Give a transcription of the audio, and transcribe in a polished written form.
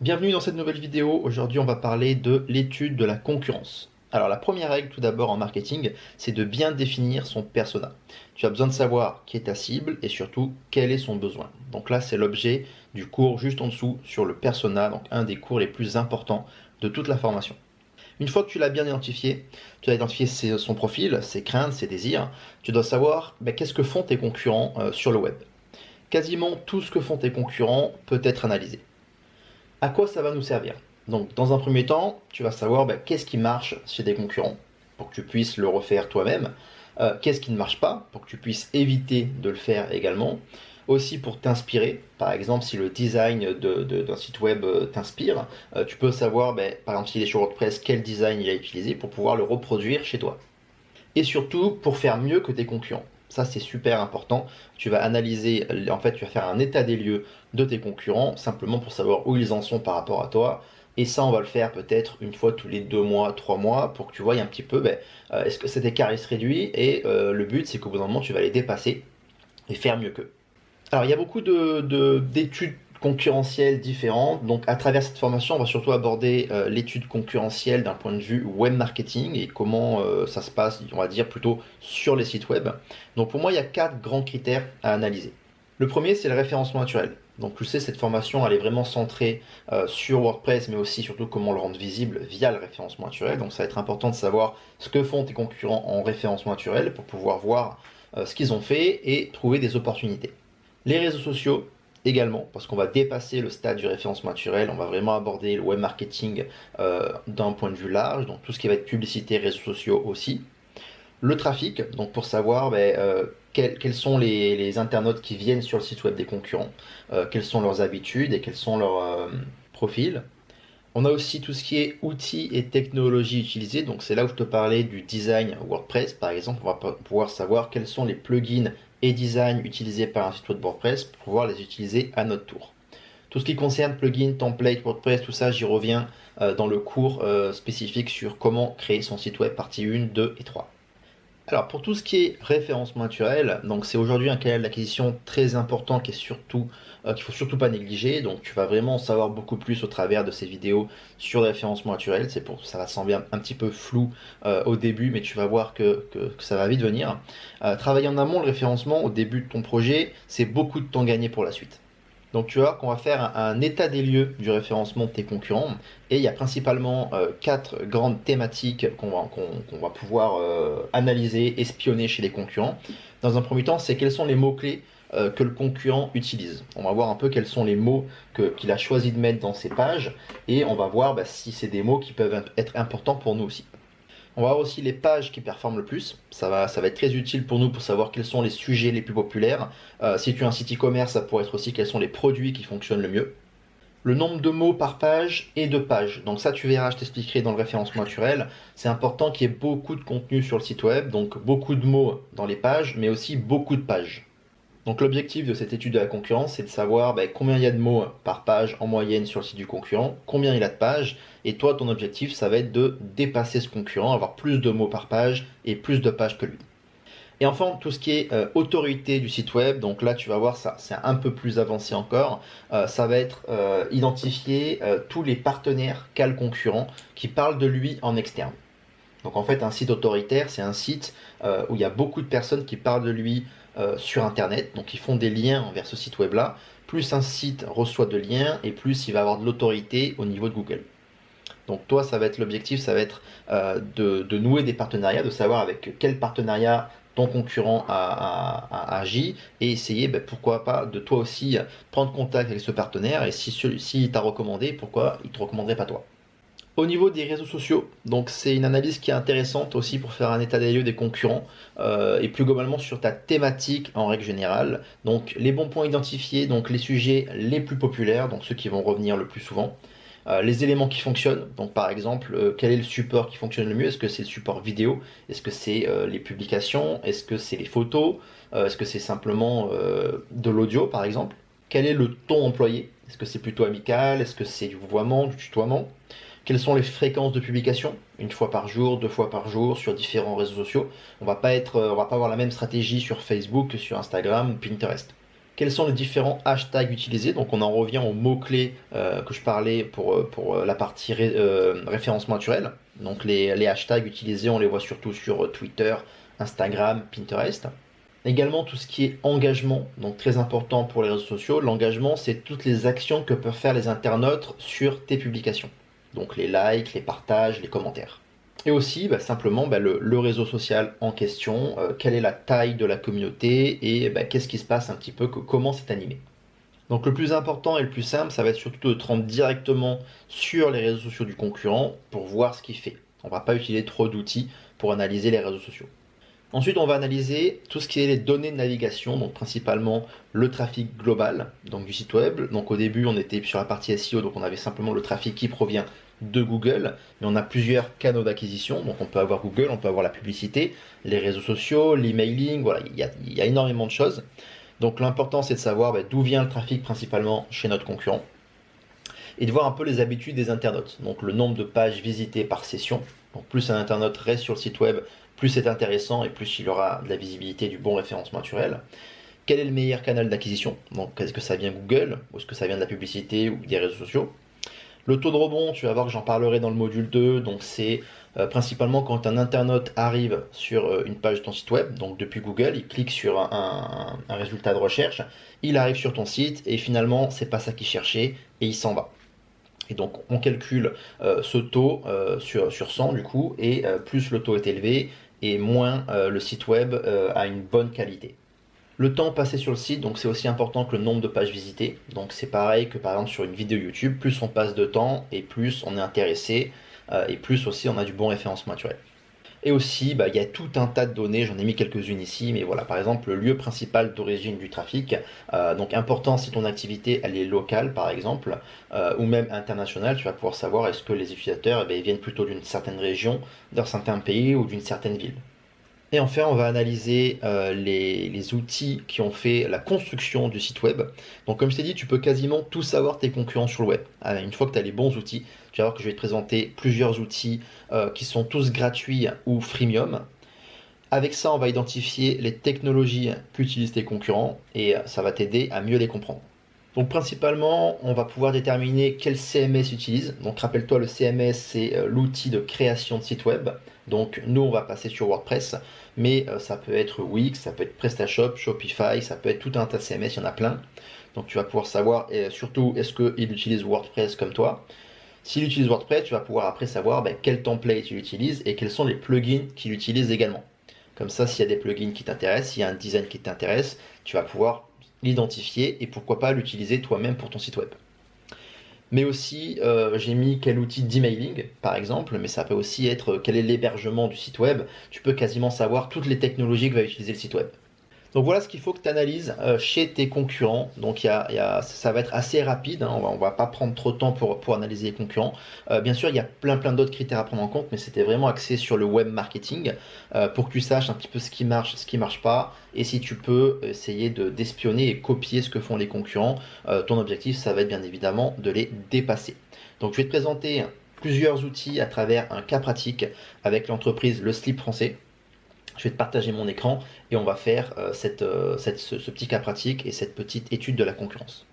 Bienvenue dans cette nouvelle vidéo. Aujourd'hui, on va parler de l'étude de la concurrence. Alors, la première règle, tout d'abord en marketing, c'est de bien définir son persona. Tu as besoin de savoir qui est ta cible et surtout quel est son besoin. Donc là, c'est l'objet du cours juste en dessous sur le persona, donc un des cours les plus importants de toute la formation. Une fois que tu l'as bien identifié, tu as identifié son profil, ses craintes, ses désirs, tu dois savoir qu'est-ce que font tes concurrents sur le web. Quasiment tout ce que font tes concurrents peut être analysé. À quoi ça va nous servir? Donc, dans un premier temps, tu vas savoir qu'est-ce qui marche chez des concurrents pour que tu puisses le refaire toi-même. Qu'est-ce qui ne marche pas pour que tu puisses éviter de le faire également. Aussi pour t'inspirer, par exemple, si le design d'un site web t'inspire, tu peux savoir, par exemple, s'il est sur WordPress, quel design il a utilisé pour pouvoir le reproduire chez toi. Et surtout, pour faire mieux que tes concurrents. Ça, c'est super important. Tu vas analyser, en fait, tu vas faire un état des lieux de tes concurrents, simplement pour savoir où ils en sont par rapport à toi. Et ça, on va le faire peut-être une fois tous les 2 mois, 3 mois, pour que tu voies un petit peu, est-ce que cet écart se réduit. Et le but, c'est qu'au bout d'un moment, tu vas les dépasser et faire mieux qu'eux. Alors, il y a beaucoup d'études concurrentielles différentes. Donc, à travers cette formation, on va surtout aborder l'étude concurrentielle d'un point de vue web marketing et comment ça se passe, on va dire, plutôt sur les sites web. Donc, pour moi, il y a 4 grands critères à analyser. Le premier, c'est le référencement naturel. Donc, tu sais, cette formation, elle est vraiment centrée sur WordPress, mais aussi surtout comment le rendre visible via le référencement naturel. Donc, ça va être important de savoir ce que font tes concurrents en référencement naturel pour pouvoir voir ce qu'ils ont fait et trouver des opportunités. Les réseaux sociaux également, parce qu'on va dépasser le stade du référencement naturel, on va vraiment aborder le web marketing d'un point de vue large, donc tout ce qui va être publicité, réseaux sociaux aussi. Le trafic, donc pour savoir quels sont les internautes qui viennent sur le site web des concurrents, quelles sont leurs habitudes et quels sont leurs profils. On a aussi tout ce qui est outils et technologies utilisées, donc c'est là où je te parlais du design WordPress par exemple, on va pouvoir savoir quels sont les plugins et designs utilisés par un site web WordPress pour pouvoir les utiliser à notre tour. Tout ce qui concerne plugins, templates, WordPress, tout ça, j'y reviens dans le cours spécifique sur comment créer son site web partie 1, 2 et 3. Alors pour tout ce qui est référencement naturel, donc c'est aujourd'hui un canal d'acquisition très important qui est surtout qu'il faut surtout pas négliger. Donc tu vas vraiment en savoir beaucoup plus au travers de ces vidéos sur le référencement naturel. C'est pour ça va sembler un petit peu flou au début, mais tu vas voir que ça va vite venir. Travailler en amont le référencement au début de ton projet, c'est beaucoup de temps gagné pour la suite. Donc tu vois qu'on va faire un état des lieux du référencement de tes concurrents et il y a principalement 4 grandes thématiques qu'on va pouvoir analyser, espionner chez les concurrents. Dans un premier temps, c'est quels sont les mots-clés que le concurrent utilise. On va voir un peu quels sont les mots qu'il a choisi de mettre dans ses pages et on va voir si c'est des mots qui peuvent être importants pour nous aussi. On va voir aussi les pages qui performent le plus. Ça va être très utile pour nous pour savoir quels sont les sujets les plus populaires. Si tu as un site e-commerce, ça pourrait être aussi quels sont les produits qui fonctionnent le mieux. Le nombre de mots par page et de pages. Donc ça, tu verras, je t'expliquerai dans le référencement naturel. C'est important qu'il y ait beaucoup de contenu sur le site web, donc beaucoup de mots dans les pages, mais aussi beaucoup de pages. Donc l'objectif de cette étude de la concurrence, c'est de savoir combien il y a de mots par page en moyenne sur le site du concurrent, combien il a de pages, et toi, ton objectif, ça va être de dépasser ce concurrent, avoir plus de mots par page et plus de pages que lui. Et enfin, tout ce qui est autorité du site web, donc là, tu vas voir ça, c'est un peu plus avancé encore, ça va être identifier tous les partenaires qu'a le concurrent qui parlent de lui en externe. Donc en fait, un site autoritaire, c'est un site où il y a beaucoup de personnes qui parlent de lui sur Internet, donc ils font des liens vers ce site web-là. Plus un site reçoit de liens, et plus il va avoir de l'autorité au niveau de Google. Donc toi, ça va être l'objectif, ça va être de nouer des partenariats, de savoir avec quel partenariat ton concurrent a agi, et essayer, pourquoi pas, de toi aussi prendre contact avec ce partenaire, et si celui-ci t'a recommandé, pourquoi il ne te recommanderait pas toi. Au niveau des réseaux sociaux, donc c'est une analyse qui est intéressante aussi pour faire un état des lieux des concurrents et plus globalement sur ta thématique en règle générale. Donc les bons points identifiés, donc les sujets les plus populaires, donc ceux qui vont revenir le plus souvent. Les éléments qui fonctionnent, donc par exemple, quel est le support qui fonctionne le mieux? Est-ce que c'est le support vidéo? Est-ce que c'est les publications? Est-ce que c'est les photos? Est-ce que c'est simplement de l'audio par exemple? Quel est le ton employé? Est-ce que c'est plutôt amical? Est-ce que c'est du vouvoiement, du tutoiement? Quelles sont les fréquences de publication? Une fois par jour, 2 fois par jour sur différents réseaux sociaux. On va pas avoir la même stratégie sur Facebook que sur Instagram ou Pinterest. quels sont les différents hashtags utilisés. Donc on en revient aux mots-clés que je parlais pour la partie référencement naturel. Donc les hashtags utilisés, on les voit surtout sur Twitter, Instagram, Pinterest. Également tout ce qui est engagement, donc très important pour les réseaux sociaux. L'engagement, c'est toutes les actions que peuvent faire les internautes sur tes publications. Donc les likes, les partages, les commentaires. Et aussi simplement le réseau social en question, quelle est la taille de la communauté et qu'est-ce qui se passe un petit peu, comment c'est animé. Donc le plus important et le plus simple, ça va être surtout de te rendre directement sur les réseaux sociaux du concurrent pour voir ce qu'il fait. On ne va pas utiliser trop d'outils pour analyser les réseaux sociaux. Ensuite, on va analyser tout ce qui est les données de navigation, donc principalement le trafic global donc du site web. Donc au début, on était sur la partie SEO, donc on avait simplement le trafic qui provient de Google, mais on a plusieurs canaux d'acquisition. Donc on peut avoir Google, on peut avoir la publicité, les réseaux sociaux, l'emailing, voilà, il y a énormément de choses. Donc l'important, c'est de savoir d'où vient le trafic principalement chez notre concurrent et de voir un peu les habitudes des internautes. Donc le nombre de pages visitées par session. Donc plus un internaute reste sur le site web, plus c'est intéressant et plus il aura de la visibilité, du bon référencement naturel. Quel est le meilleur canal d'acquisition? Donc est-ce que ça vient Google ou est-ce que ça vient de la publicité ou des réseaux sociaux? Le taux de rebond, tu vas voir que j'en parlerai dans le module 2, donc c'est principalement quand un internaute arrive sur une page de ton site web, donc depuis Google, il clique sur un résultat de recherche, il arrive sur ton site et finalement c'est pas ça qu'il cherchait et il s'en va. Et donc on calcule ce taux sur 100 du coup, et plus le taux est élevé et moins le site web a une bonne qualité. Le temps passé sur le site, donc c'est aussi important que le nombre de pages visitées. Donc c'est pareil que par exemple sur une vidéo YouTube, plus on passe de temps et plus on est intéressé et plus aussi on a du bon référencement naturel. Et aussi, il y a tout un tas de données, j'en ai mis quelques-unes ici, mais voilà, par exemple, le lieu principal d'origine du trafic, donc important si ton activité elle est locale par exemple, ou même internationale, tu vas pouvoir savoir est-ce que les utilisateurs ils viennent plutôt d'une certaine région, d'un certain pays ou d'une certaine ville. Et enfin, on va analyser les outils qui ont fait la construction du site web. Donc comme je t'ai dit, tu peux quasiment tout savoir tes concurrents sur le web. Une fois que tu as les bons outils, tu vas voir que je vais te présenter plusieurs outils qui sont tous gratuits ou freemium. Avec ça, on va identifier les technologies qu'utilisent tes concurrents et ça va t'aider à mieux les comprendre. Donc principalement, on va pouvoir déterminer quel CMS utilise. Donc rappelle-toi, le CMS, c'est l'outil de création de site web. Donc nous, on va passer sur WordPress, mais ça peut être Wix, ça peut être PrestaShop, Shopify, ça peut être tout un tas de CMS, il y en a plein. Donc tu vas pouvoir savoir, et surtout, est-ce qu'il utilise WordPress comme toi. S'il utilise WordPress, tu vas pouvoir après savoir quel template il utilise et quels sont les plugins qu'il utilise également. Comme ça, s'il y a des plugins qui t'intéressent, s'il y a un design qui t'intéresse, tu vas pouvoir l'identifier et pourquoi pas l'utiliser toi-même pour ton site web. Mais aussi, j'ai mis quel outil d'emailing, par exemple, mais ça peut aussi être quel est l'hébergement du site web. Tu peux quasiment savoir toutes les technologies que va utiliser le site web. Donc voilà ce qu'il faut que tu analyses chez tes concurrents. Donc ça va être assez rapide, hein. On va pas prendre trop de temps pour analyser les concurrents. Bien sûr, il y a plein d'autres critères à prendre en compte, mais c'était vraiment axé sur le web marketing pour que tu saches un petit peu ce qui marche pas, et si tu peux essayer d'espionner et copier ce que font les concurrents. Ton objectif, ça va être bien évidemment de les dépasser. Donc je vais te présenter plusieurs outils à travers un cas pratique avec l'entreprise Le Slip Français. Je vais te partager mon écran et on va faire ce petit cas pratique et cette petite étude de la concurrence.